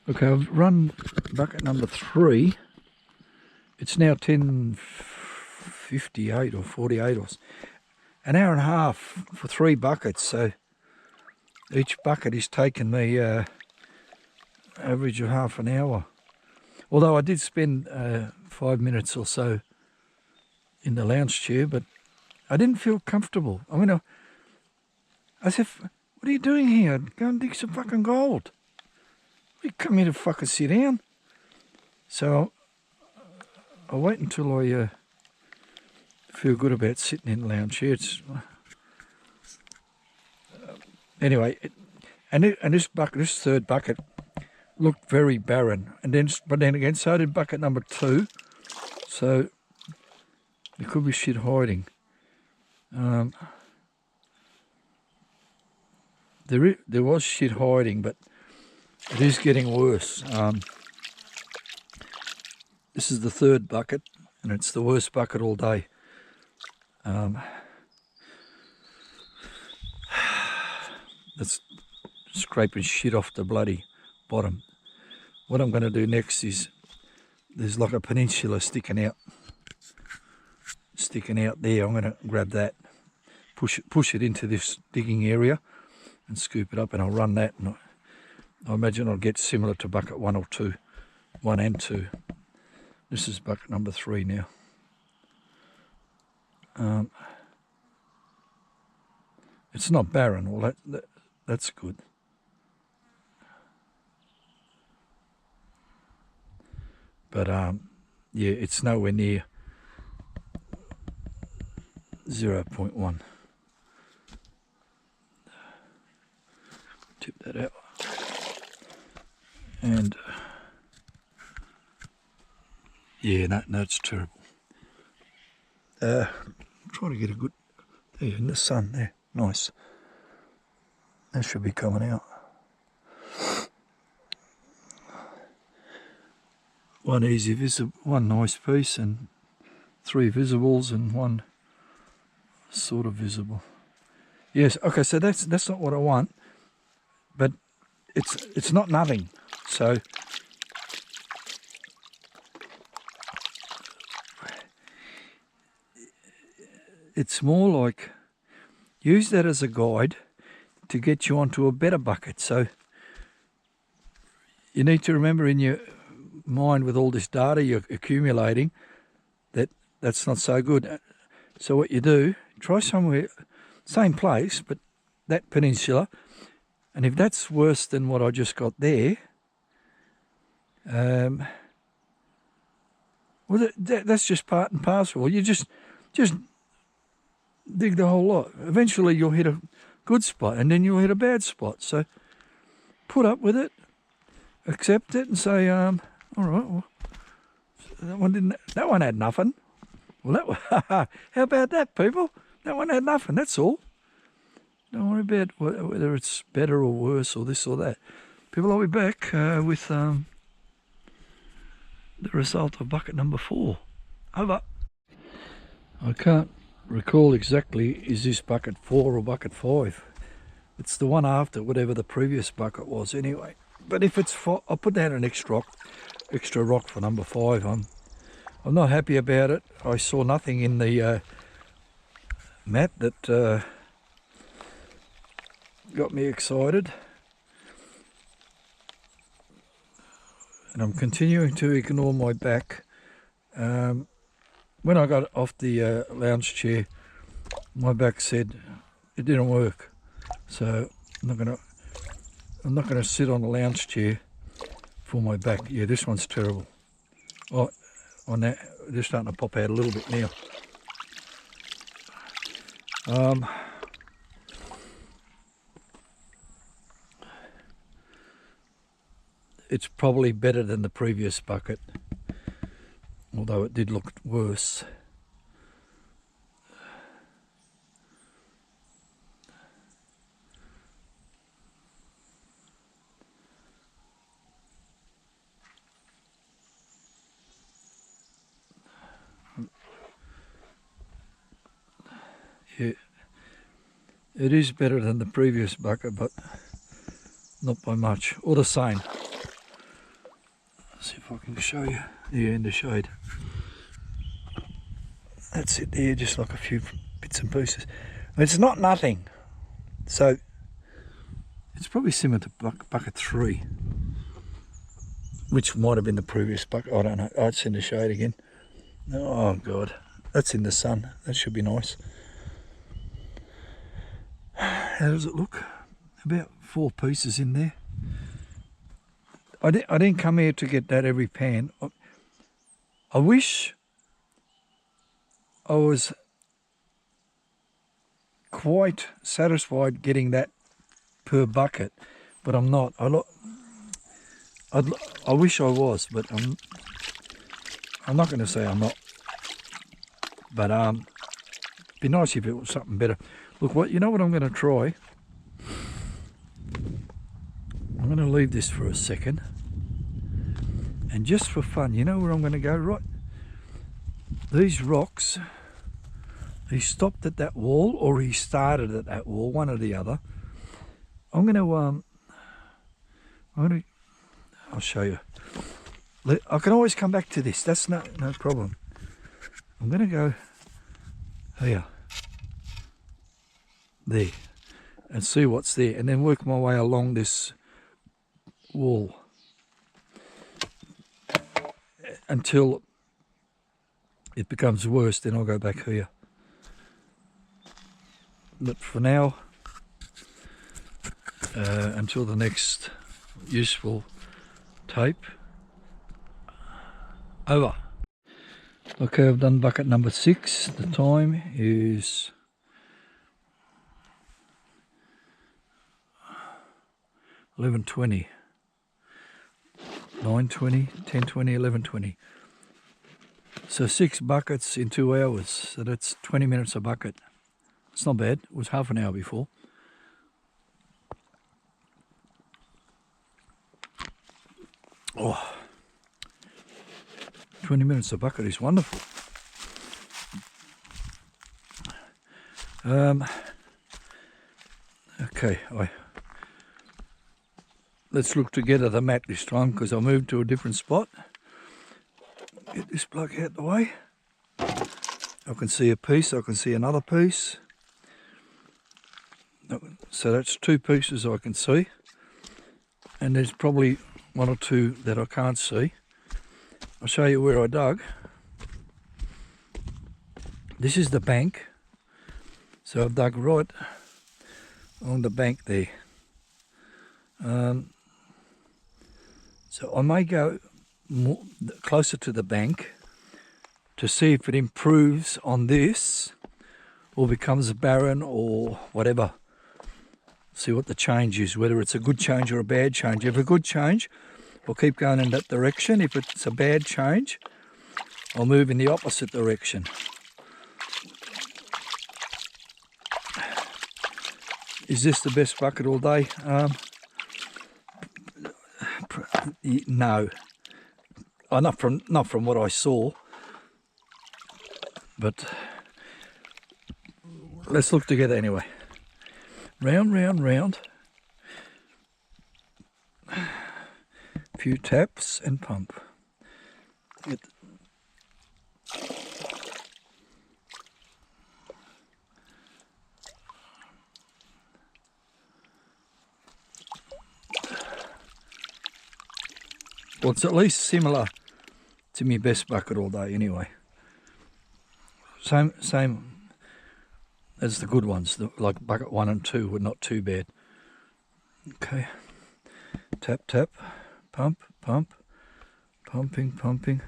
Okay, I've run bucket number 3. It's now 10:58 or 48 or an hour and a half for 3 buckets. So each bucket is taking me average of half an hour. Although I did spend 5 minutes or so in the lounge chair, but I didn't feel comfortable. I mean, I said, what are you doing here? Go and dig some fucking gold. You come here to fucking sit down. So I'll wait until I feel good about sitting in the lounge chair. Anyway, this bucket, this third bucket, looked very barren. But then again, so did bucket number 2. So there could be shit hiding. There was shit hiding, but it is getting worse. This is the third bucket, and it's the worst bucket all day. That's scraping shit off the bloody bottom. What I'm going to do next is, there's like a peninsula sticking out there. I'm going to grab that, push it into this digging area and scoop it up, and I'll run that, and I imagine I'll get similar to bucket 1 or 2, 1 and 2. This is bucket number 3 now. It's not barren. Well, that's good. But yeah, it's nowhere near 0.1. Tip that out. And yeah, no, it's terrible. Try to get a good, there in the sun there, nice. That should be coming out. One easy visible, one nice piece, and 3 visibles, and 1 sort of visible. Yes, okay, so that's not what I want, but it's not nothing. So it's more like, use that as a guide to get you onto a better bucket. So you need to remember in your mind, with all this data you're accumulating, that's not so good. So what you do, try somewhere, same place, but that peninsula, and if that's worse than what I just got there, well, that's just part and parcel. You just dig the whole lot. Eventually you'll hit a good spot, and then you'll hit a bad spot. So put up with it, accept it, and say, all right, well, that one had nothing. Well, how about that, people? That one had nothing, that's all. Don't worry about whether it's better or worse or this or that. People, I'll be back with the result of bucket number 4. Over. I can't recall exactly, is this bucket 4 or bucket 5? It's the one after whatever the previous bucket was anyway. But if it's 4, I'll put down an extra rock for number 5. I'm not happy about it. I saw nothing in the map that got me excited. And I'm continuing to ignore my back. When I got off the lounge chair, my back said it didn't work. So I'm not gonna sit on the lounge chair for my back. Yeah, this one's terrible. Oh, on that, they're starting to pop out a little bit now. It's probably better than the previous bucket, although it did look worse. Yeah, it is better than the previous bucket, but not by much, or the same. see if I can show you. Yeah, in the shade. That's it there, just like a few bits and pieces. It's not nothing. So it's probably similar to bucket 3, which might have been the previous bucket. I don't know. Oh, it's in the shade again. Oh God, that's in the sun. That should be nice. How does it look? About 4 pieces in there. I didn't come here to get that every pan. I wish I was quite satisfied getting that per bucket, but I'm not. I wish I was, but I'm not going to say I'm not. But it'd be nice if it was something better. Look, you know what I'm going to try? I'm going to leave this for a second, and just for fun, you know where I'm going to go? Right, these rocks. He stopped at that wall, or he started at that wall, one or the other. I'm going to I'll show you. I can always come back to this. That's no problem. I'm going to go here, there, and see what's there, and then work my way along this wall until it becomes worse. Then I'll go back here. But for now, until the next useful tape, over. Okay, I've done bucket number 6. The time is 11:20, 9:20, 10:20, 11:20. So 6 buckets in 2 hours. So that's 20 minutes a bucket. It's not bad. It was half an hour before. Oh, 20 minutes a bucket is wonderful. Okay, let's look together the mat this time, because I moved to a different spot. Get this plug out the way. I can see a piece, I can see another piece. So that's 2 pieces I can see. And there's probably 1 or 2 that I can't see. I'll show you where I dug. This is the bank. So I've dug right on the bank there. So I may go closer to the bank to see if it improves on this or becomes barren or whatever. See what the change is, whether it's a good change or a bad change. If a good change, I'll keep going in that direction. If it's a bad change, I'll move in the opposite direction. Is this the best bucket all day? No. Not from what I saw. But let's look together anyway. Round, round, round. A few taps and pump. Well, it's at least similar to my best bucket all day anyway. Same as the good ones, like bucket 1 and 2 were not too bad. Okay, tap, tap, pump, pump, pumping, pumping.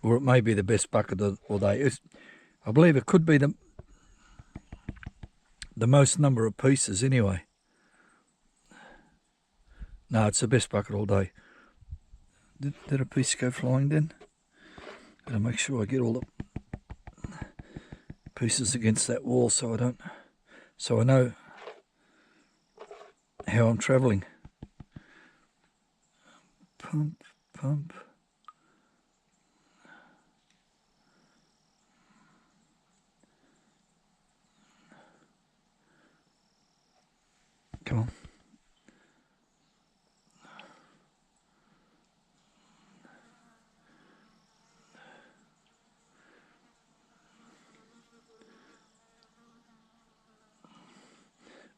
Or it may be the best bucket all day. I believe it could be the most number of pieces anyway. No, it's the best bucket all day. Did a piece go flying then? Gotta make sure I get all the pieces against that wall so I know how I'm travelling. Pump, pump. Come on.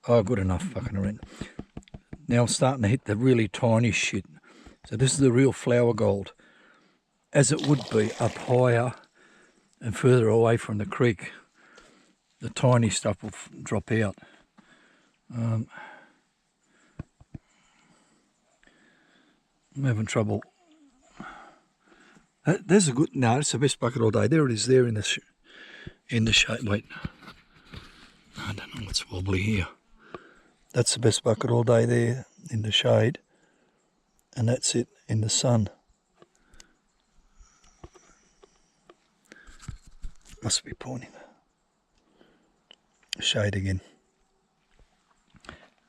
Oh, good enough fucking around. Now I'm starting to hit the really tiny shit. So this is the real flower gold, as it would be up higher and further away from the creek. The tiny stuff will drop out. I'm having trouble. There's a good. No, it's the best bucket all day. There it is. There in the shade. Wait, I don't know what's wobbly here. That's the best bucket all day there in the shade, and that's it in the sun. Must be pointing. Shade again.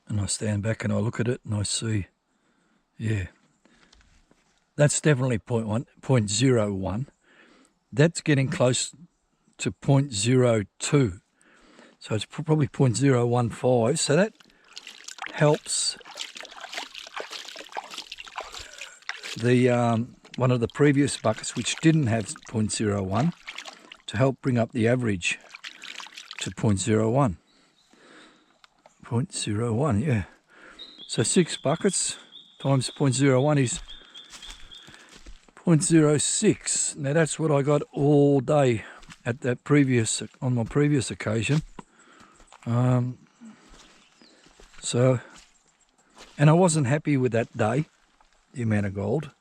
And I stand back and I look at it and I see, yeah, that's definitely 0.01. That's getting close to 0.02. So it's probably 0.015. So that helps the one of the previous buckets, which didn't have 0.01, to help bring up the average to 0.01. 0.01, yeah. So 6 buckets times 0.01 is 0.06. Now that's what I got all day at that on my previous occasion. So, and I wasn't happy with that day, the amount of gold.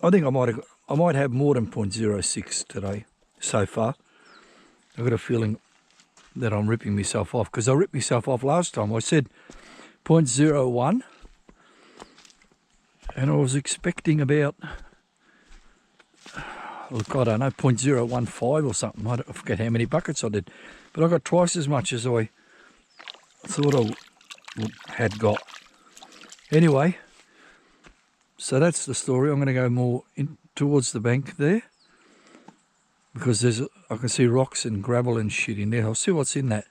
I think I might have more than 0.06 today so far. I've got a feeling that I'm ripping myself off, because I ripped myself off last time. I said 0.01 and I was expecting about, look, I don't know, 0.015 or something. I forget how many buckets I did, but I got twice as much as I thought I had got. Anyway, so that's the story. I'm going to go more in towards the bank there, because I can see rocks and gravel and shit in there. I'll see what's in that.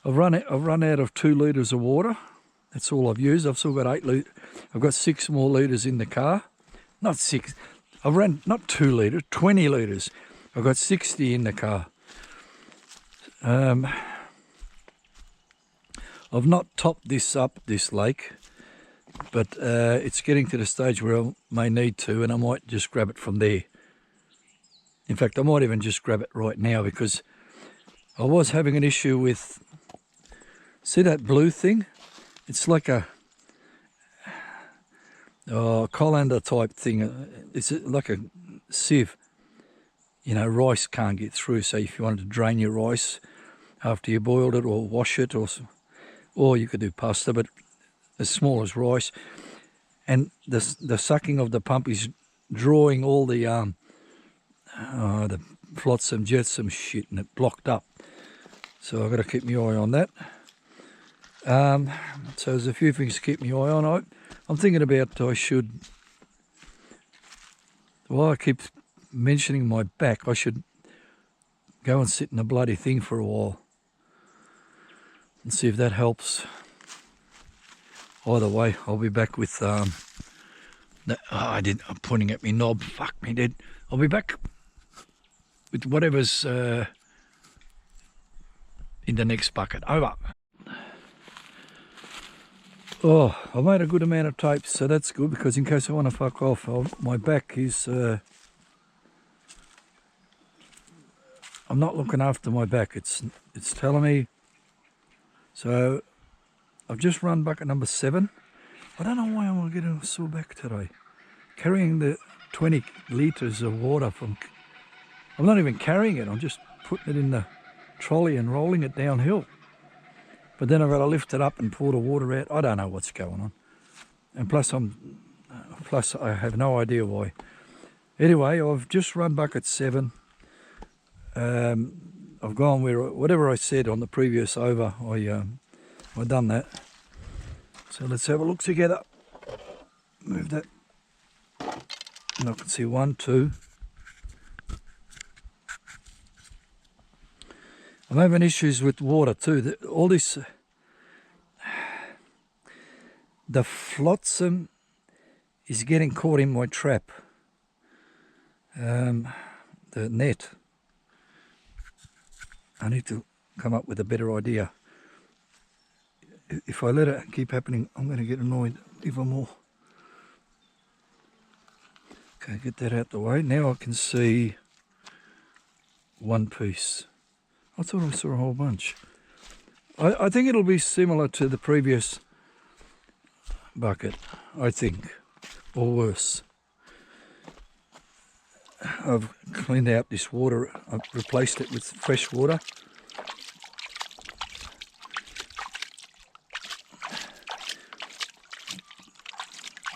I've run out of 2 litres of water. That's all I've used. I've still got 8 litres. I've got 6 more litres in the car. Not 6. I've ran not 2 litres, 20 litres. I've got 60 in the car. I've not topped this lake, but it's getting to the stage where I may need to, and I might just grab it from there. In fact, I might even just grab it right now, because I was having an issue with, see that blue thing? It's like a colander type thing. It's like a sieve. You know, rice can't get through. So if you wanted to drain your rice after you boiled it, or wash it, or you could do pasta, but as small as rice. And the sucking of the pump is drawing all the flotsam, jetsam shit, and it blocked up. So I've got to keep my eye on that. So there's a few things to keep my eye on. I'm thinking about I keep mentioning my back, I should go and sit in a bloody thing for a while and see if that helps. Either way, I'll be back with I'm pointing at me knob. Fuck me dead. I'll be back with whatever's in the next bucket. Over. Oh, I've made a good amount of tapes, so that's good, because in case I want to fuck off, my back is... I'm not looking after my back. It's telling me. So I've just run bucket number 7. I don't know why I'm getting a sore back today. Carrying the 20 litres of water from... I'm not even carrying it. I'm just putting it in the trolley and rolling it downhill. But then I've got to lift it up and pour the water out. I don't know what's going on. And plus I have no idea why. Anyway, I've just run bucket 7. I've gone where whatever I said on the previous over, I done that. So let's have a look together. Move that. And I can see 1, 2. I'm having issues with water too. All this, the flotsam is getting caught in my trap. The net. I need to come up with a better idea. If I let it keep happening, I'm going to get annoyed even more. Okay, get that out the way. Now I can see one piece. I thought I saw a whole bunch. I think it'll be similar to the previous bucket, I think, or worse. I've cleaned out this water. I've replaced it with fresh water.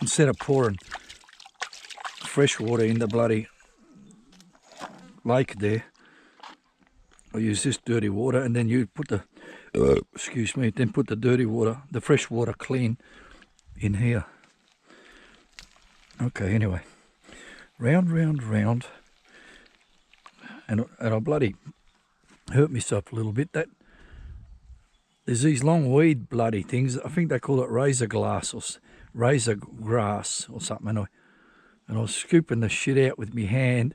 Instead of pouring fresh water in the bloody lake there, I use this dirty water, and then you put the excuse me, then put the dirty water, the fresh water clean in here. Okay, anyway, round, and I bloody hurt myself a little bit. That there's these long weed bloody things. I think they call it razor grass or something. And I was scooping the shit out with my hand,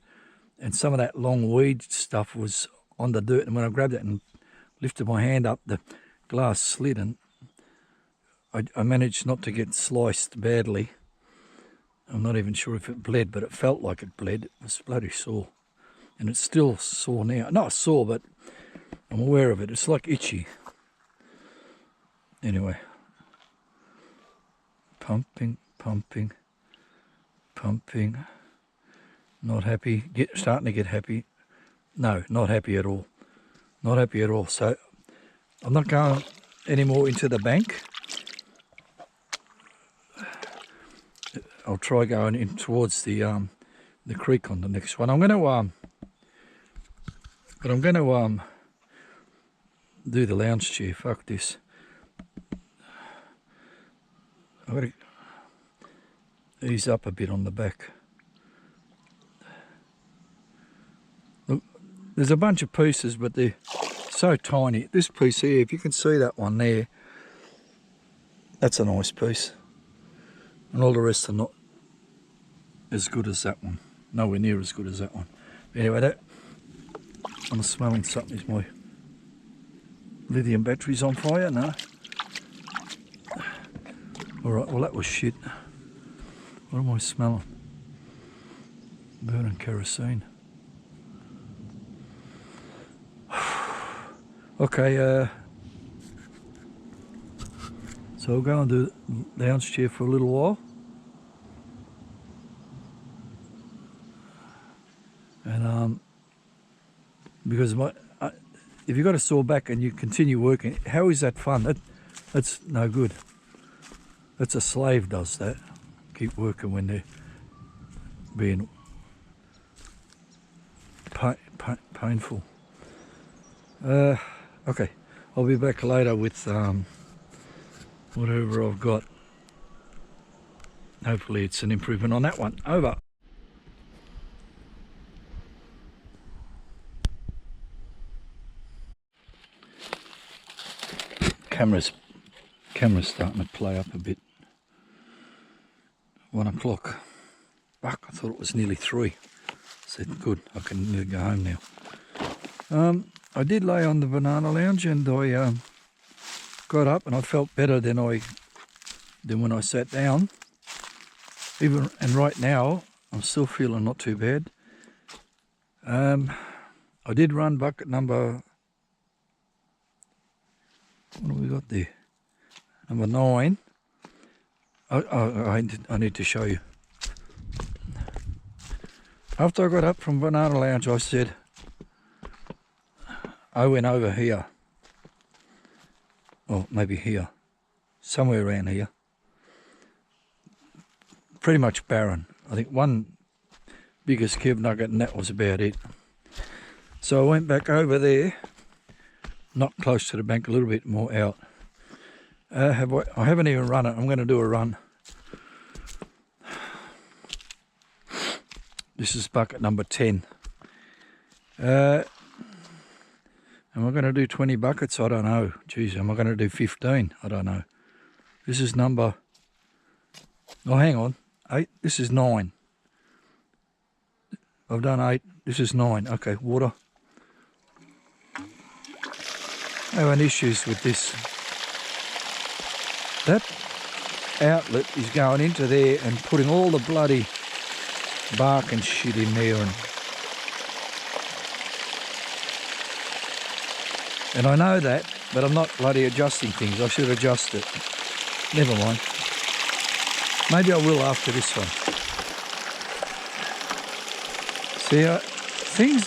and some of that long weed stuff was on the dirt. And when I grabbed it and lifted my hand up, the glass slid, and I managed not to get sliced badly. I'm not even sure if it bled, but it felt like it bled. It was bloody sore. And it's still sore now. Not sore, but I'm aware of it. It's like itchy. Anyway. Pumping. Not happy. Starting to get happy. No, not happy at all. Not happy at all. So I'm not going anymore into the bank. I'll try going in towards the creek on the next one. I'm going to do the lounge chair. Fuck this. I've got to ease up a bit on the back. Look, there's a bunch of pieces, but they're so tiny. This piece here, if you can see that one there, that's a nice piece. And all the rest are not as good as that one. Nowhere near as good as that one. Anyway, that I'm smelling something. Is my lithium batteries on fire? No. Alright, well that was shit. What am I smelling? Burning kerosene. Okay, so I'll go and do the lounge chair for a little while. And because if you've got a sore back and you continue working, how is that fun? That's no good. That's a slave does that. Keep working when they're being painful. Okay, I'll be back later with whatever I've got. Hopefully it's an improvement on that one. Over. Camera's starting to play up a bit. 1 o'clock. Fuck, I thought it was nearly 3. I said, good, I can nearly go home now. I did lay on the banana lounge, and I got up and I felt better than when I sat down. And right now I'm still feeling not too bad. I did run bucket number, what have we got there? Number 9. I need to show you. After I got up from Banana Lounge, I said, I went over here. Or maybe here. Somewhere around here. Pretty much barren. I think one biggest cube nugget, and that was about it. So I went back over there, not close to the bank, a little bit more out. I haven't even run it. I'm going to do a run. This is bucket number 10. Am I going to do 20 buckets? I don't know. Geez, am I going to do 15? I don't know. This is number... Oh, hang on. 8. This is 9. I've done 8. This is 9. Okay, water. having issues with this. That outlet is going into there and putting all the bloody bark and shit in there, and I know that, but I'm not bloody adjusting things. I should adjust it. Never mind. Maybe I will after this one. See, things,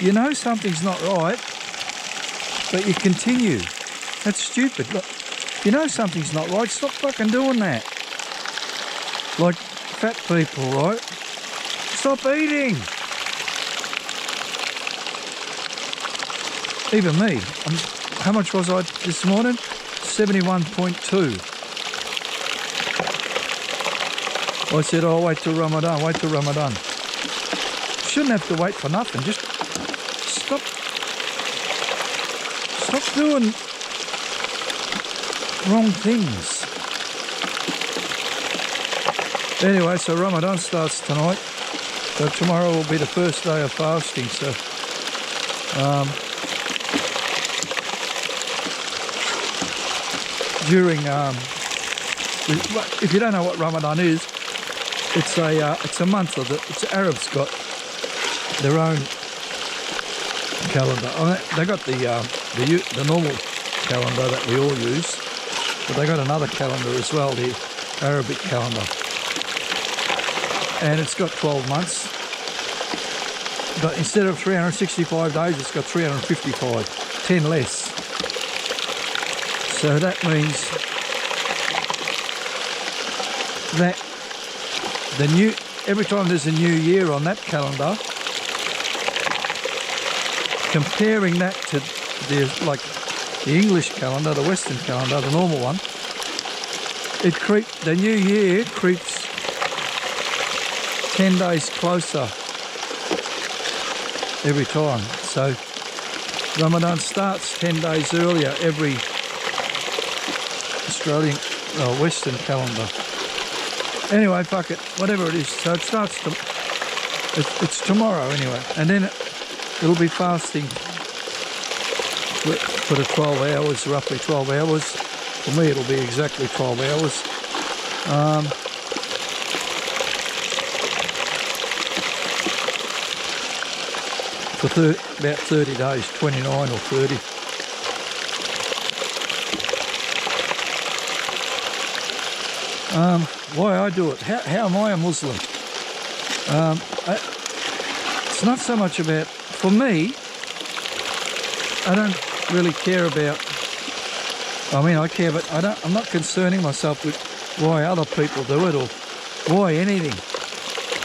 you know something's not right, but you continue. That's stupid. Look, you know something's not right, stop fucking doing that. Like fat people, right? Stop eating. Even me. How much was I this morning? 71.2. I said, oh, wait till Ramadan, wait till Ramadan. Shouldn't have to wait for nothing. Just stop doing wrong things. Anyway, so Ramadan starts tonight. So tomorrow will be the first day of fasting. So during if you don't know what Ramadan is, it's a month of it's Arabs got their own calendar. They got the normal calendar that we all use, but they got another calendar as well, the Arabic calendar, and it's got 12 months. But instead of 365 days, it's got 355, 10 less. So that means that every time there's a new year on that calendar, comparing that to the English calendar, the Western calendar, the normal one, the new year creeps 10 days closer every time. So Ramadan starts 10 days earlier every Australian Western calendar. Anyway, fuck it, whatever it is. So it starts it's tomorrow anyway, and then it'll be fasting for the 12 hours, roughly 12 hours. For me, it'll be exactly 12 hours. For about 30 days, 29 or 30. Why I do it? How am I a Muslim? It's not so much about, for me, I don't really care about, I care, but I'm not concerning myself with why other people do it or why anything.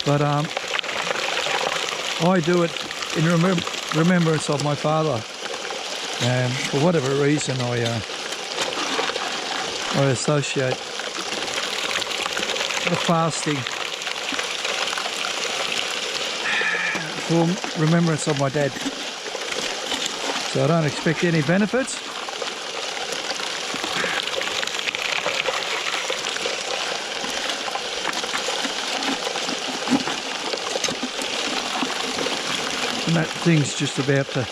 But I do it in remembrance of my father, and for whatever reason I associate the fasting for remembrance of my dad. So I don't expect any benefits. And that thing's just about to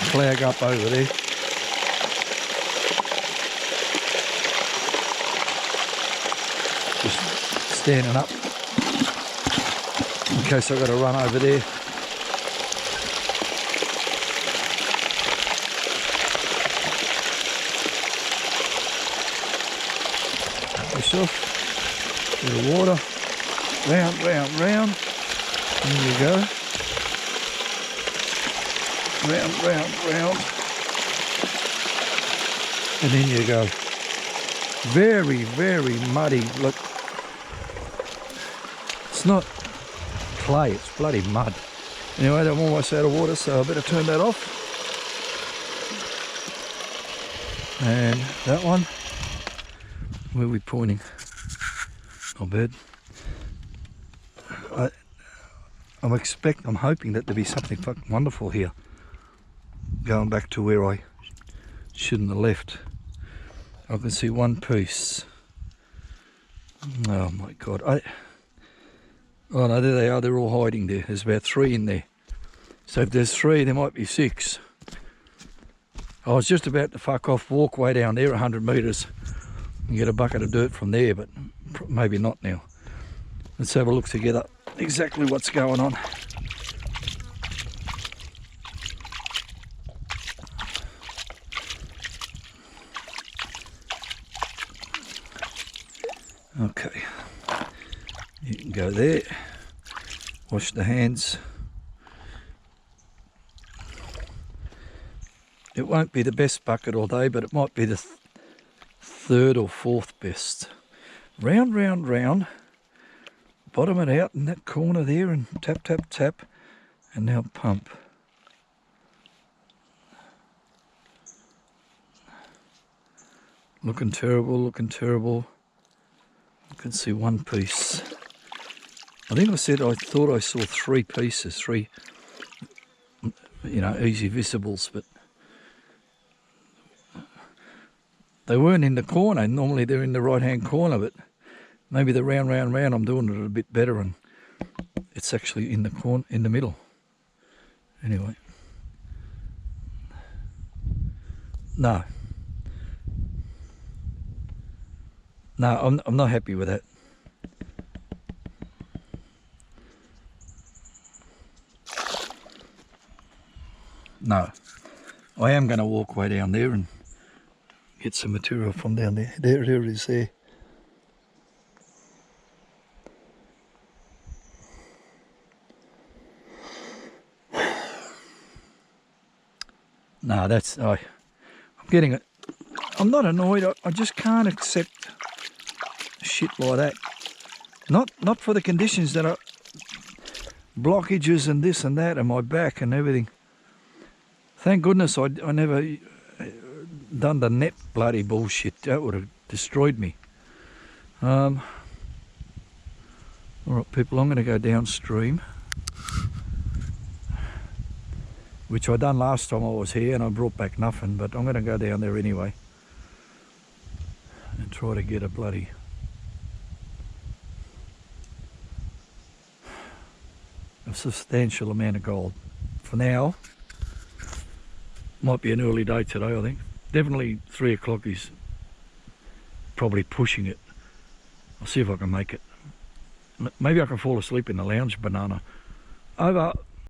flag up over there. Just standing up in case I've got to run over there. Yourself, bit of water, round, round, round. There you go. Round, round, round. And in you go. Very, very muddy. Look, it's not clay, it's bloody mud. Anyway, I'm almost out of water, so I better turn that off. And that one, where are we pointing? Not bad. I'm hoping that there'll be something fucking wonderful here. Going back to where I shouldn't have left. I can see one piece. Oh my God. Oh no, there they are. They're all hiding there. There's about 3 in there. So if there's 3, there might be 6. I was just about to fuck off, walk way down there 100 metres and get a bucket of dirt from there, but maybe not now. Let's have a look together exactly what's going on. Okay, you can go there, wash the hands. It won't be the best bucket all day, but it might be the third or fourth best. Round, round, round, bottom it out in that corner there and tap, tap, tap, and now pump. Looking terrible, looking terrible. I can see one piece. I think I said I thought I saw 3 pieces, 3, you know, easy visibles, but they weren't in the corner. Normally they're in the right-hand corner, but maybe the round, round, round, I'm doing it a bit better, and it's actually in the corner, in the middle. Anyway, no, I'm not happy with that. No, I am going to walk way down there and get some material from down there. There it is there. No, that's, I'm getting it. I'm not annoyed, I just can't accept shit like that. Not for the conditions that are blockages and this and that and my back and everything. Thank goodness I never done the net bloody bullshit. That would have destroyed me. Alright people, I'm going to go downstream, which I done last time I was here and I brought back nothing, but I'm going to go down there anyway and try to get a substantial amount of gold. For now, might be an early day today, I think. Definitely 3 o'clock is probably pushing it. I'll see if I can make it. Maybe I can fall asleep in the lounge, banana. Over.